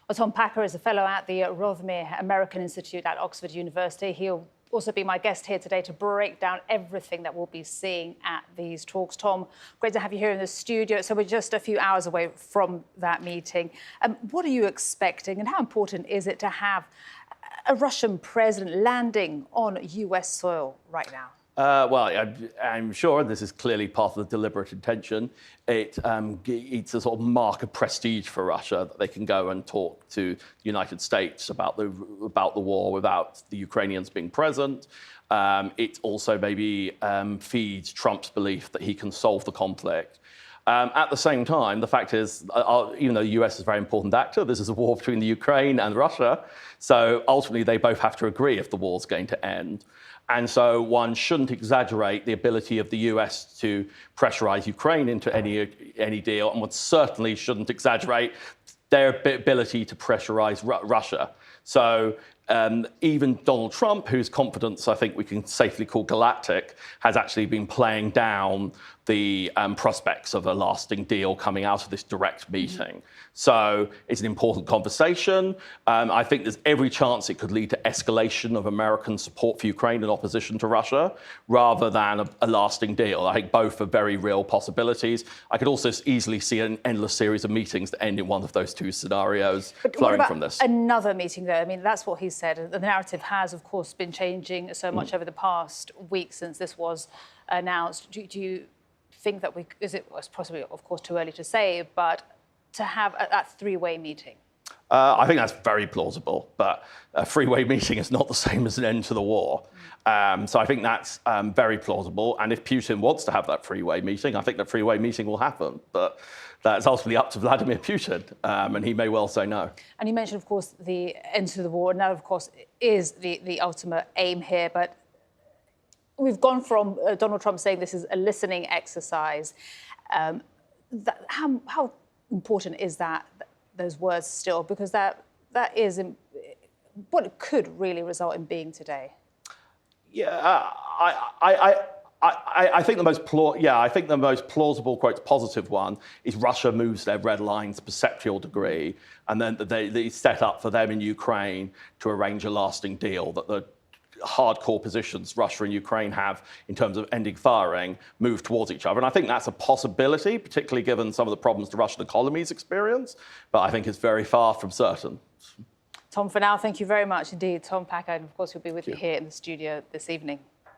Well, Tom Packer is a fellow at the Rothermere American Institute at Oxford University. He'll also be my guest here today to break down everything that we'll be seeing at these talks. Tom, great to have you here in the studio. So we're just a few hours away from that meeting. What are you expecting, and how important is it to have a Russian president landing on US soil right now? Well, I'm sure, and this is clearly part of the deliberate intention, it's a sort of mark of prestige for Russia that they can go and talk to the United States about the war without the Ukrainians being present. It also maybe feeds Trump's belief that he can solve the conflict. At the same time, the fact is, even though the US is a very important actor, this is a war between the Ukraine and Russia. So ultimately, they both have to agree if the war's going to end. And so one shouldn't exaggerate the ability of the US to pressurize Ukraine into any deal, and one certainly shouldn't exaggerate their ability to pressurize Russia. So even Donald Trump, whose confidence I think we can safely call galactic, has actually been playing down the prospects of a lasting deal coming out of this direct meeting. So it's an important conversation. I think there's every chance it could lead to escalation of American support for Ukraine in opposition to Russia, rather than a lasting deal. I think both are very real possibilities. I could also easily see an endless series of meetings that end in one of those two scenarios flowing from this. Another meeting, though? I mean, that's what he said. The narrative has, of course, been changing so much over the past week since this was announced. Do you think that it's possibly, of course, too early to say, but to have that three-way meeting? I think that's very plausible, but a three-way meeting is not the same as an end to the war. So I think that's very plausible. And if Putin wants to have that three-way meeting, I think the three-way meeting will happen. But that's ultimately up to Vladimir Putin, and he may well say no. And you mentioned, of course, the end to the war. And that, of course, is the ultimate aim here. But we've gone from Donald Trump saying this is a listening exercise. How important is those words still? Because that is what it could really result in being today. Yeah, I think the most plausible, quote, positive one is Russia moves their red lines to a perceptual degree, and then they set up for them in Ukraine to arrange a lasting deal that the hardcore positions Russia and Ukraine have in terms of ending firing move towards each other. And I think that's a possibility, particularly given some of the problems the Russian economies experience, but I think it's very far from certain. Tom, for now, thank you very much indeed. Tom Packer, and of course, he'll be with you here in the studio this evening.